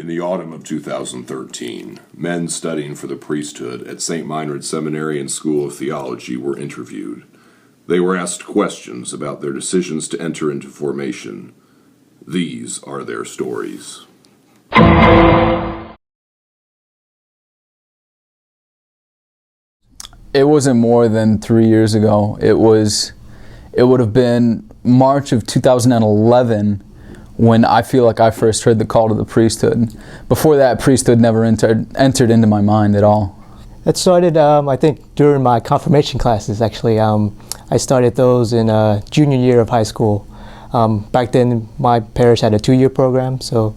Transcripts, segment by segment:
In the autumn of 2013, men studying for the priesthood at Saint Meinrad Seminary and School of Theology were interviewed. They were asked questions about their decisions to enter into formation. These are their stories. It wasn't more than 3 years ago. It would have been March of 2011 when I feel like I first heard the call to the priesthood. Before that, priesthood never entered into my mind at all. It started, I think, during my confirmation classes, actually. I started those in junior year of high school. Back then, my parish had a 2-year program, so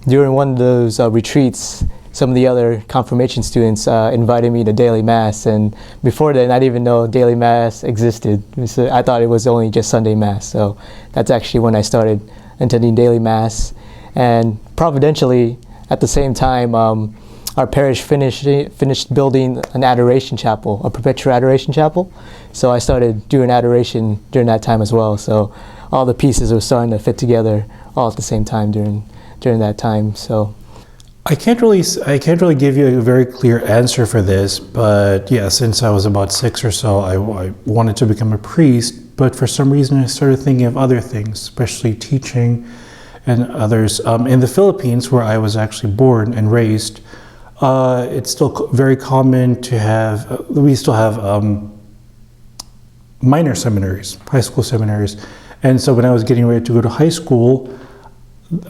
during one of those retreats, some of the other confirmation students invited me to daily mass, and before then I didn't even know daily mass existed. So I thought it was only just Sunday mass, so that's actually when I started attending daily mass. And providentially, at the same time, our parish finished building an adoration chapel, a perpetual adoration chapel, so I started doing adoration during that time as well. So all the pieces were starting to fit together all at the same time during that time. So I can't really give you a very clear answer for this, but yeah, since I was about 6 or so, I wanted to become a priest, but for some reason I started thinking of other things, especially teaching and others. In the Philippines, where I was actually born and raised, it's still very common to have, we still have minor seminaries, high school seminaries. And so when I was getting ready to go to high school,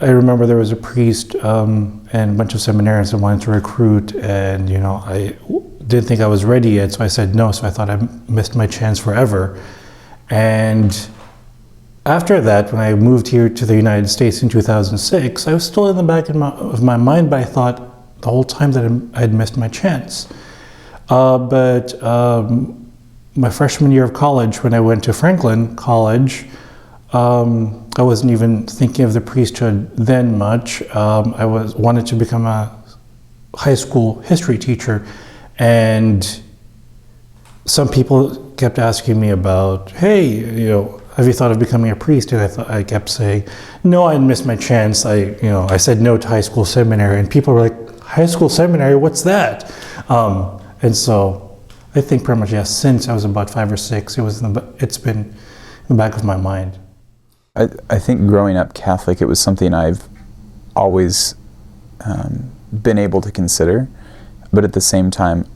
I remember there was a priest and a bunch of seminarians that wanted to recruit, and I didn't think I was ready yet, so I said no, so I thought I missed my chance forever. And after that, when I moved here to the United States in 2006, I was still in the back of my mind, but I thought the whole time that I had missed my chance. But my freshman year of college, when I went to Franklin College, I wasn't even thinking of the priesthood then much. I wanted to become a high school history teacher, and some people kept asking me about, hey, have you thought of becoming a priest? And I kept saying, no, I missed my chance. I said no to high school seminary, and people were like, high school seminary, what's that? And so I think pretty much, yes, since I was about 5 or 6, it's been in the back of my mind. I think growing up Catholic, it was something I've always been able to consider, but at the same time,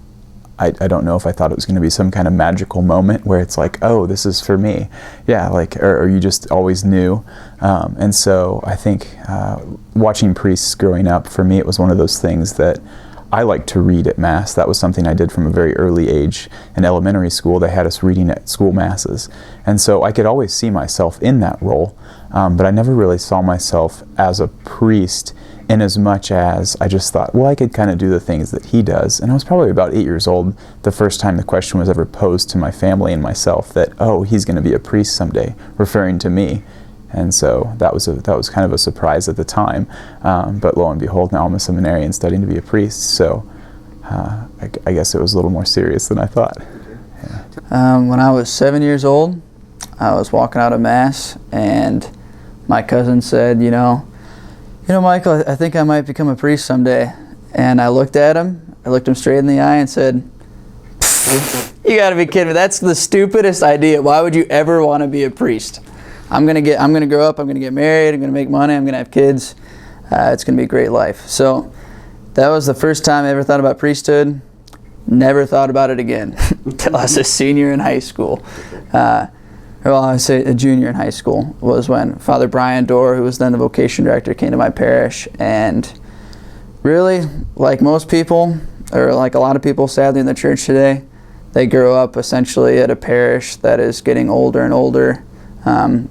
I don't know if I thought it was going to be some kind of magical moment where it's like, oh, this is for me. Yeah, or you just always knew. And so I think watching priests growing up, for me, it was one of those things that I like to read at Mass. That was something I did from a very early age. In elementary school, they had us reading at school Masses. And so I could always see myself in that role, but I never really saw myself as a priest in as much as I just thought, well, I could kind of do the things that he does. And I was probably about 8 years old the first time the question was ever posed to my family and myself that, oh, he's going to be a priest someday, referring to me. And so that was kind of a surprise at the time, but lo and behold, now I'm a seminarian studying to be a priest. So I guess it was a little more serious than I thought. Yeah. When I was 7 years old, I was walking out of Mass, and my cousin said, Michael, I think I might become a priest someday. And I looked at him. I looked him straight in the eye and said, "You got to be kidding me! That's the stupidest idea. Why would you ever want to be a priest? I'm gonna grow up, I'm gonna get married, I'm gonna make money, I'm gonna have kids. It's gonna be a great life." So that was the first time I ever thought about priesthood. Never thought about it again until I was a senior in high school. Well, I would say a junior in high school was when Father Brian Dorr, who was then the vocation director, came to my parish. And really, like most people, or like a lot of people sadly in the church today, they grow up essentially at a parish that is getting older and older.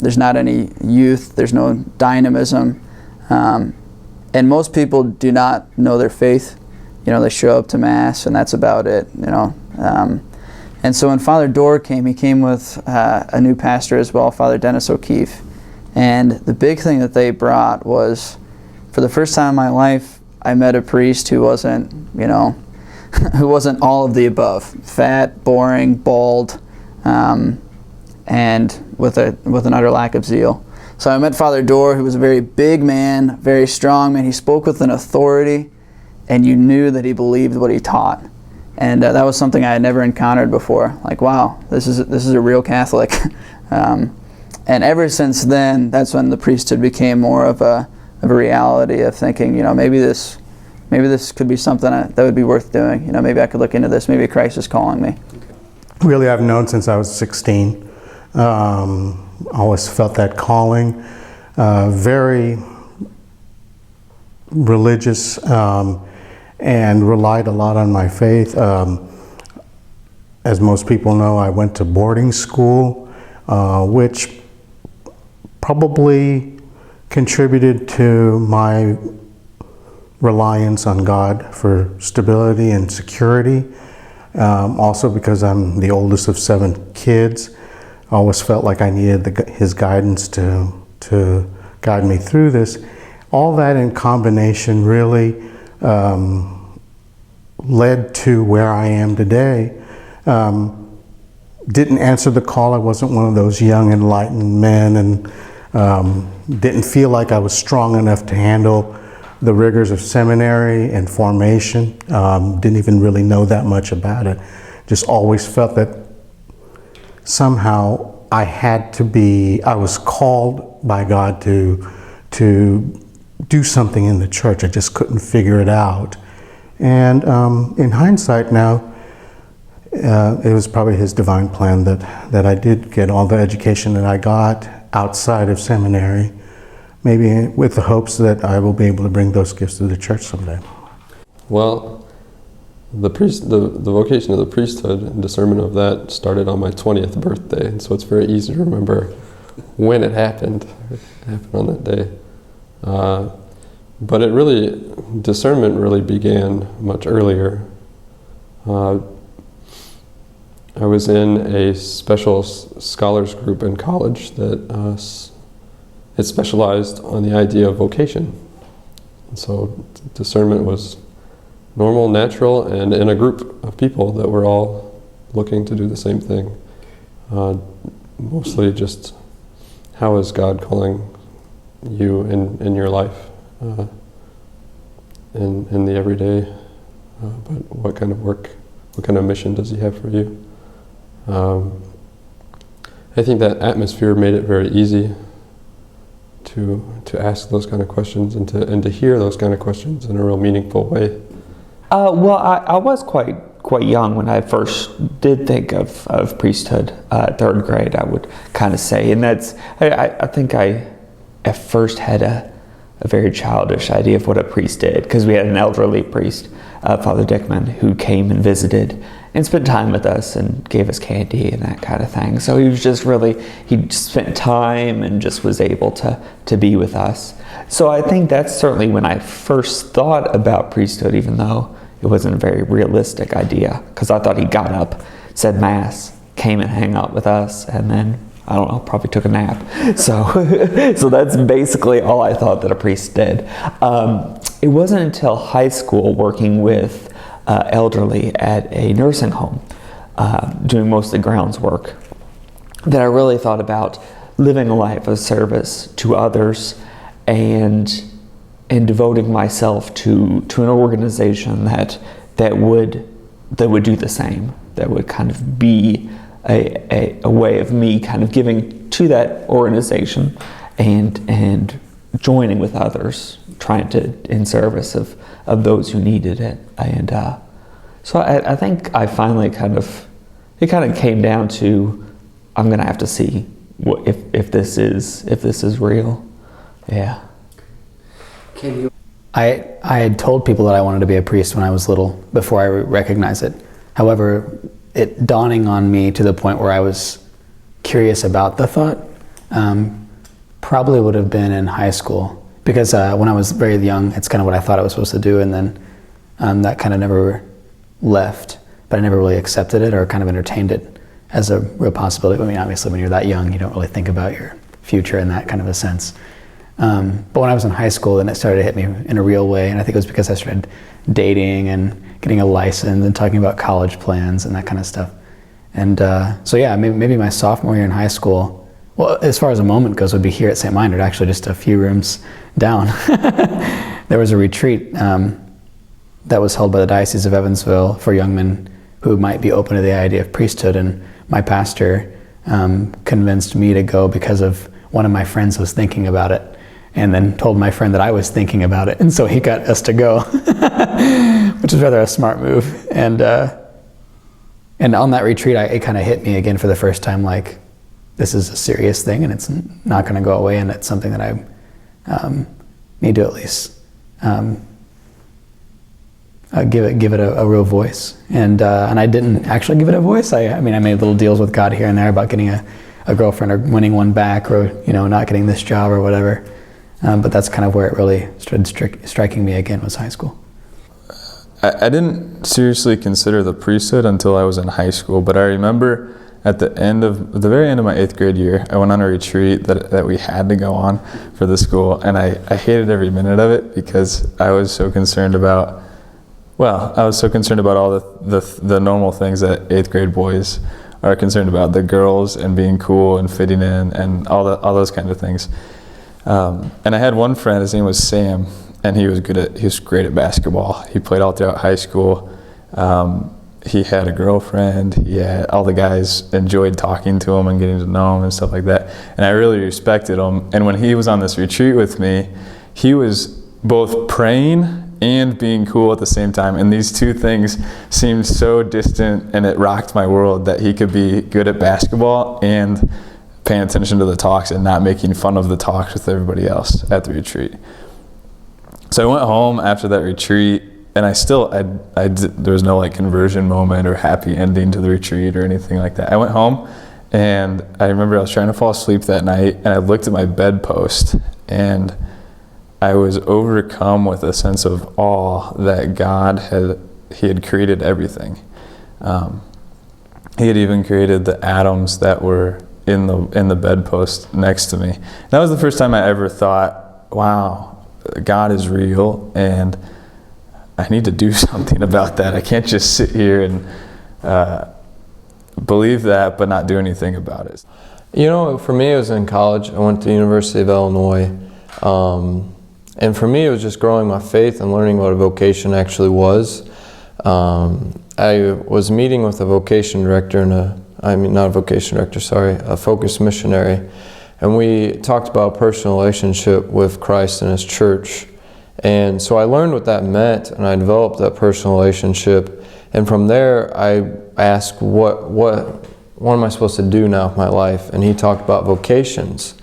There's not any youth, there's no dynamism, and most people do not know their faith. They show up to Mass and that's about it, and so when Father Dorr came, he came with a new pastor as well, Father Dennis O'Keefe, and the big thing that they brought was, for the first time in my life, I met a priest who wasn't, who wasn't all of the above, fat, boring, bald, and with an utter lack of zeal. So I met Father Dorr, who was a very big man, very strong man. He spoke with an authority, and you knew that he believed what he taught. And that was something I had never encountered before. Like, wow, this is a real Catholic. And ever since then, that's when the priesthood became more of a reality of thinking, maybe this could be something that would be worth doing. Maybe I could look into this. Maybe Christ is calling me. Really, I've known since I was 16. Always felt that calling. Very religious and relied a lot on my faith. As most people know, I went to boarding school, which probably contributed to my reliance on God for stability and security. Also because I'm the oldest of 7 kids, I always felt like I needed his guidance to guide me through this. All that in combination really led to where I am today. Didn't answer the call. I wasn't one of those young enlightened men, and didn't feel like I was strong enough to handle the rigors of seminary and formation. Didn't even really know that much about it. Just always felt that somehow I was called by God to do something in the church. I just couldn't figure it out. And in hindsight now, it was probably his divine plan that I did get all the education that I got outside of seminary, maybe with the hopes that I will be able to bring those gifts to the church someday. Well, the vocation of the priesthood and discernment of that started on my 20th birthday, and so it's very easy to remember when it happened. It happened on that day. But discernment really began much earlier. I was in a special scholars group in college that it specialized on the idea of vocation. And so discernment was normal, natural, and in a group of people that were all looking to do the same thing. Mostly just, how is God calling you in your life, in the everyday, but what kind of work, what kind of mission does he have for you? I think that atmosphere made it very easy to ask those kind of questions and to hear those kind of questions in a real meaningful way. Well, I was quite young when I first did think of priesthood. 3rd grade, I would kind of say, and that's I think I at first had a very childish idea of what a priest did, because we had an elderly priest, Father Dickman, who came and visited and spent time with us and gave us candy and that kind of thing. So he was just he spent time and just was able to be with us. So I think that's certainly when I first thought about priesthood, even though it wasn't a very realistic idea, because I thought he got up, said Mass, came and hang out with us, and then, I don't know, probably took a nap. So that's basically all I thought that a priest did. It wasn't until high school, working with elderly at a nursing home, doing most of the grounds work, that I really thought about living a life of service to others and devoting myself to an organization that would do the same, that would kind of be a way of me kind of giving to that organization and joining with others, trying to in service of those who needed it. And so I think I finally it kind of came down to, I'm going to have to see if this is real. Yeah. I had told people that I wanted to be a priest when I was little, before I recognized it. However, it dawning on me to the point where I was curious about the thought probably would have been in high school, because when I was very young, it's kind of what I thought I was supposed to do, and then that kind of never left, but I never really accepted it or kind of entertained it as a real possibility. I mean, obviously when you're that young, you don't really think about your future in that kind of a sense. But when I was in high school, then it started to hit me in a real way, and I think it was because I started dating and getting a license and talking about college plans and that kind of stuff. And so yeah, maybe my sophomore year in high school Well, as far as a moment goes, would be here at Saint Meinrad, actually just a few rooms down. There was a retreat that was held by the Diocese of Evansville for young men who might be open to the idea of priesthood, and my pastor convinced me to go because of one of my friends was thinking about it, and then told my friend that I was thinking about it, and so he got us to go, which is rather a smart move. And on that retreat, it kind of hit me again for the first time, like, this is a serious thing, and it's not going to go away, and it's something that I need to at least give it a real voice. And I didn't actually give it a voice. I mean, I made little deals with God here and there about getting a girlfriend or winning one back, or not getting this job or whatever. But that's kind of where it really started striking me again, was high school. I didn't seriously consider the priesthood until I was in high school, but I remember at the very end of my 8th grade year, I went on a retreat that we had to go on for the school, and I hated every minute of it because I was so concerned about all the normal things that 8th grade boys are concerned about, the girls and being cool and fitting in and all those kind of things. And I had one friend, his name was Sam, and he was great at basketball. He played all throughout high school. He had a girlfriend. All the guys enjoyed talking to him and getting to know him and stuff like that. And I really respected him. And when he was on this retreat with me, he was both praying and being cool at the same time. And these two things seemed so distant, and it rocked my world that he could be good at basketball and paying attention to the talks and not making fun of the talks with everybody else at the retreat. So I went home after that retreat, and there was no conversion moment or happy ending to the retreat or anything like that. I went home, and I remember I was trying to fall asleep that night, and I looked at my bedpost, and I was overcome with a sense of awe that God had created everything. He had even created the atoms that were in the bedpost next to me. That was the first time I ever thought, wow, God is real, and I need to do something about that. I can't just sit here and believe that but not do anything about it. For me, it was in college. I went to the University of Illinois. And for me, it was just growing my faith and learning what a vocation actually was. I was meeting with a vocation director a focus missionary. And we talked about a personal relationship with Christ and His church. And so I learned what that meant, and I developed that personal relationship. And from there, I asked, what am I supposed to do now with my life? And he talked about vocations.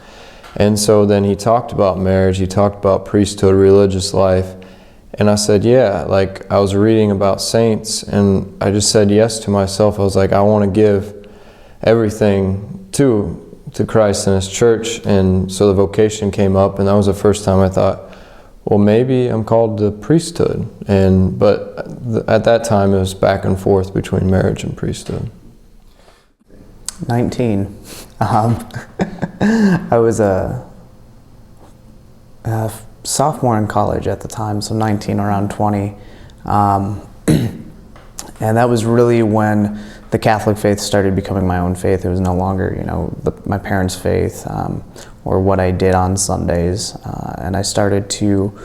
And so then he talked about marriage, he talked about priesthood, religious life. And I said, I was reading about saints, and I just said yes to myself. I was like, I want to give everything to Christ and His church. And so the vocation came up, and that was the first time I thought, well, maybe I'm called to priesthood. But at that time, it was back and forth between marriage and priesthood. 19. I was a sophomore in college at the time, so 19, around 20. And that was really when the Catholic faith started becoming my own faith. It was no longer, my parents' faith or what I did on Sundays. And I started to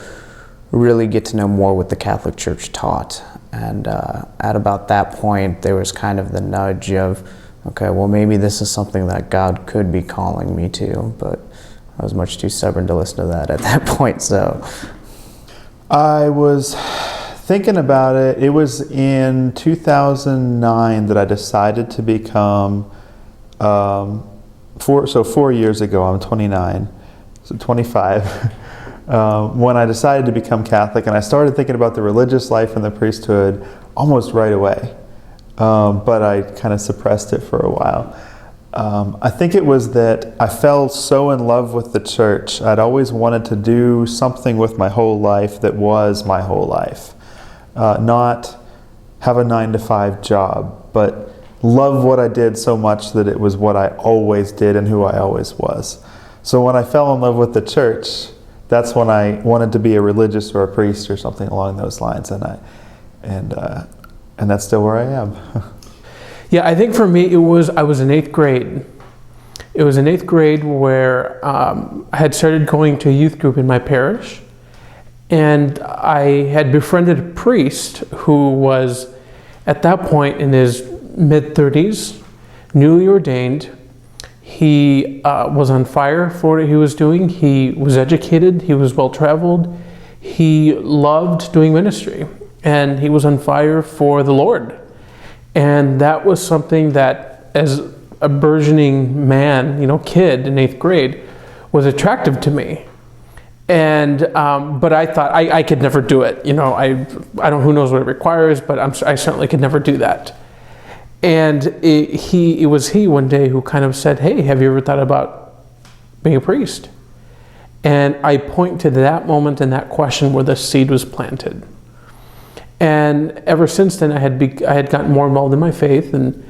really get to know more what the Catholic Church taught. And at about that point, there was kind of the nudge of, okay, well, maybe this is something that God could be calling me to, but I was much too stubborn to listen to that at that point, so. I was thinking about it. It was in 2009 that I decided to become, 4 years ago, I'm 29, so 25, when I decided to become Catholic, and I started thinking about the religious life and the priesthood almost right away. But I kind of suppressed it for a while. I think it was that I fell so in love with the church. I'd always wanted to do something with my whole life that was my whole life. Not have a 9-to-5 job, but love what I did so much that it was what I always did and who I always was. So when I fell in love with the church, that's when I wanted to be a religious or a priest or something along those lines, and that's still where I am. Yeah, I think for me I was in 8th grade, It was in 8th grade where I had started going to a youth group in my parish, and I had befriended a priest who was at that point in his mid-30s, newly ordained. He was on fire for what he was doing. He was educated, he was well-traveled, he loved doing ministry, and he was on fire for the Lord. And that was something that, as a burgeoning man, kid in 8th grade, was attractive to me. And but I thought I could never do it. I don't. Who knows what it requires, but I certainly could never do that. And it was he one day who kind of said, "Hey, have you ever thought about being a priest?" And I point to that moment and that question where the seed was planted. And ever since then, I had gotten more involved in my faith and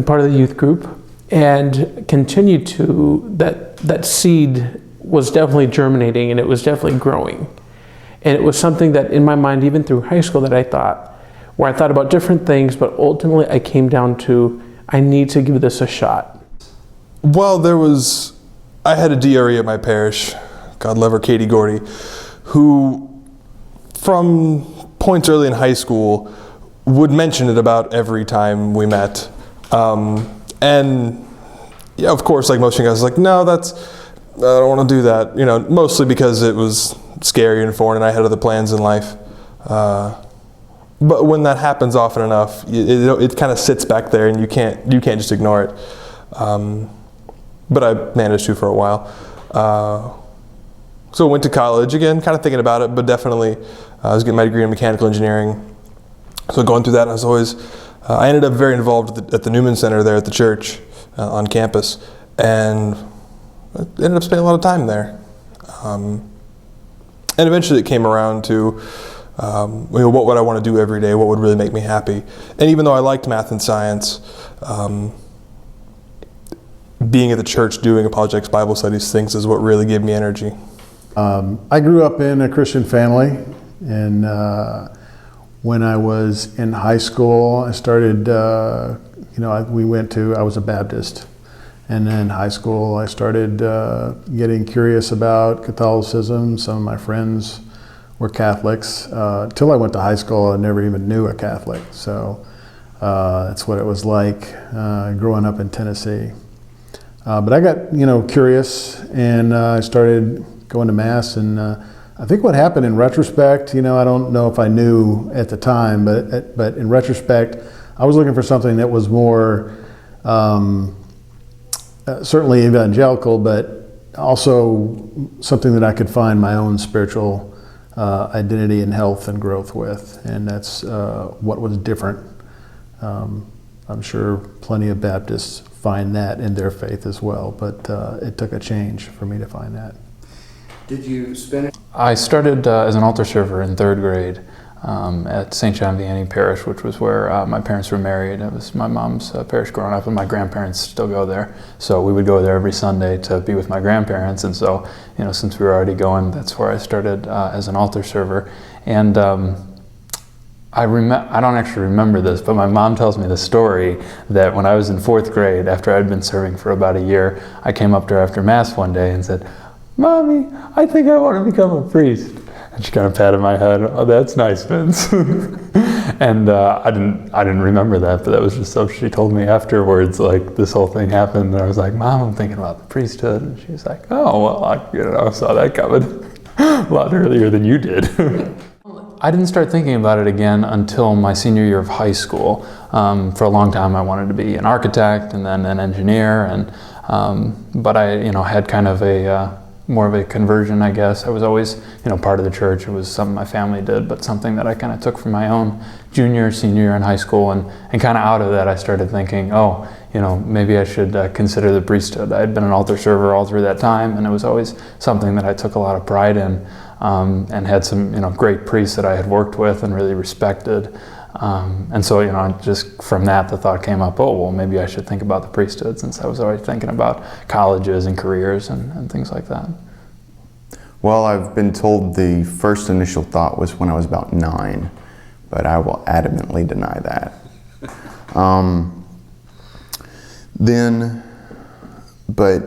part of the youth group, and continued to that seed was definitely germinating, and it was definitely growing. And it was something that in my mind, even through high school, that I thought about different things, but ultimately I came down to, I need to give this a shot. Well, I had a DRE at my parish, God love her, Katie Gordy, who from points early in high school would mention it about every time we met. And yeah, of course, like most of you guys, like, no, I don't want to do that, mostly because it was scary and foreign and I had other plans in life. But when that happens often enough, it kind of sits back there and you can't just ignore it. But I managed to for a while. So I went to college again, kind of thinking about it, but definitely I was getting my degree in mechanical engineering. So going through that, I was always, I ended up very involved at the Newman Center there at the church on campus, and I ended up spending a lot of time there. And eventually it came around to, what would I want to do every day? What would really make me happy? And even though I liked math and science, being at the church doing apologetics Bible studies things is what really gave me energy. I grew up in a Christian family, and when I was in high school, I started, I was a Baptist. And then in high school, I started getting curious about Catholicism. Some of my friends were Catholics. Till I went to high school, I never even knew a Catholic. So that's what it was like growing up in Tennessee. But I got, curious, and I started going to Mass. And I think what happened in retrospect, I don't know if I knew at the time, but in retrospect, I was looking for something that was more certainly evangelical, but also something that I could find my own spiritual identity and health and growth with. And that's what was different. I'm sure plenty of Baptists find that in their faith as well, but it took a change for me to find that. Did you spend it? I started as an altar server in 3rd grade at St. John Vianney Parish, which was where my parents were married. It was my mom's parish growing up, and my grandparents still go there. So we would go there every Sunday to be with my grandparents. And so, since we were already going, that's where I started as an altar server. And I don't actually remember this, but my mom tells me the story that when I was in 4th grade, after I'd been serving for about a year, I came up to her after Mass one day and said, "Mommy, I think I want to become a priest." And she kind of patted my head. "Oh, that's nice, Vince." And I didn't remember that, but that was just something she told me afterwards. Like, this whole thing happened, and I was like, "Mom, I'm thinking about the priesthood." And she's like, "Oh, well, I saw that coming a lot earlier than you did." I didn't start thinking about it again until my senior year of high school. For a long time, I wanted to be an architect and then an engineer, and but I, had kind of more of a conversion, I guess. I was always, part of the church. It was something my family did, but something that I kind of took from my own junior, senior year in high school, and kind of out of that, I started thinking, maybe I should consider the priesthood. I had been an altar server all through that time, and it was always something that I took a lot of pride in. And had some, great priests that I had worked with and really respected. And so, just from that, the thought came up, maybe I should think about the priesthood, since I was already thinking about colleges and careers and things like that. Well, I've been told the first initial thought was when I was about 9, but I will adamantly deny that. Then but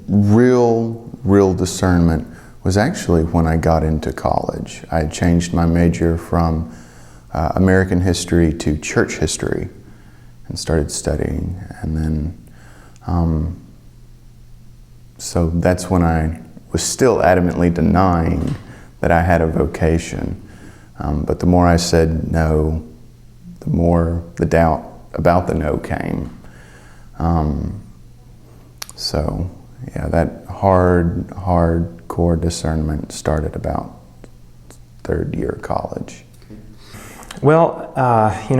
real discernment was actually when I got into college. I had changed my major from American history to church history and started studying. And then, so that's when I was still adamantly denying that I had a vocation. But the more I said no, the more the doubt about the no came. So yeah, that hardcore discernment started about third year of college. Well,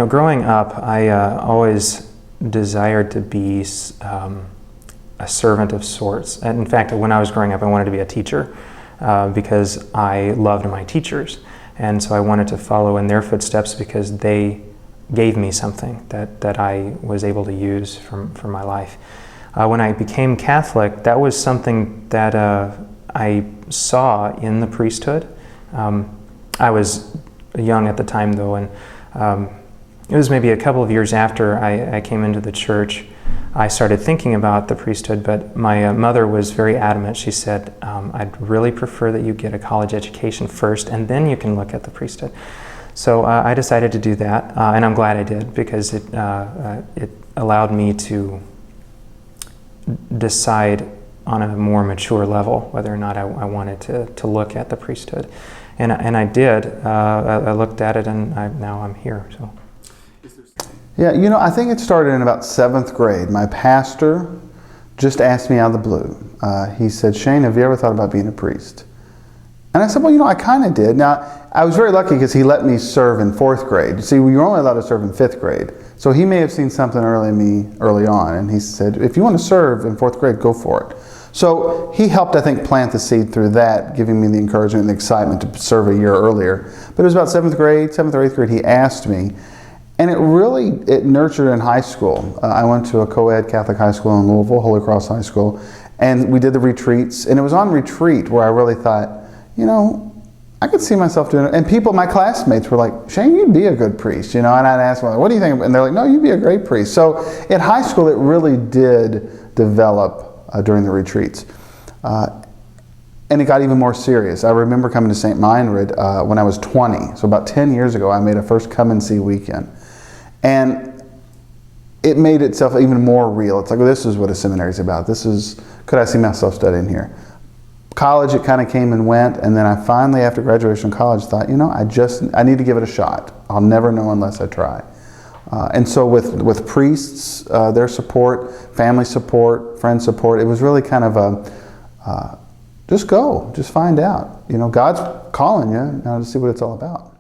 growing up, I always desired to be a servant of sorts. And in fact, when I was growing up, I wanted to be a teacher because I loved my teachers. And so I wanted to follow in their footsteps because they gave me something that I was able to use for my life. When I became Catholic, that was something that I saw in the priesthood. I was young at the time, though, and it was maybe a couple of years after I came into the church, I started thinking about the priesthood, but my mother was very adamant. She said, I'd really prefer that you get a college education first, and then you can look at the priesthood. So I decided to do that, and I'm glad I did, because it allowed me to decide on a more mature level whether or not I wanted to look at the priesthood. And I did. I looked at it, and now I'm here. So. Yeah, I think it started in about 7th grade. My pastor just asked me out of the blue. He said, "Shayne, have you ever thought about being a priest?" And I said, well, I kind of did. Now, I was very lucky because he let me serve in 4th grade. See, we were only allowed to serve in 5th grade. So he may have seen something early in me early on. And he said, if you want to serve in 4th grade, go for it. So he helped, I think, plant the seed through that, giving me the encouragement and the excitement to serve a year earlier. But it was about 7th or 8th grade, he asked me. And it nurtured in high school. I went to a co-ed Catholic high school in Louisville, Holy Cross High School, and we did the retreats. And it was on retreat where I really thought, I could see myself doing it. And people, my classmates were like, "Shayne, you'd be a good priest." And I'd ask them, "What do you think?" And they're like, "No, you'd be a great priest." So at high school, it really did develop during the retreats. And it got even more serious. I remember coming to Saint Meinrad when I was 20. So about 10 years ago, I made a first come and see weekend. And it made itself even more real. It's like, well, this is what a seminary is about. Could I see myself studying here? College, it kind of came and went, and then I finally, after graduation from college, thought, I need to give it a shot. I'll never know unless I try. And so with priests, their support, family support, friend support, it was really kind of just go, just find out. God's calling you now to see what it's all about.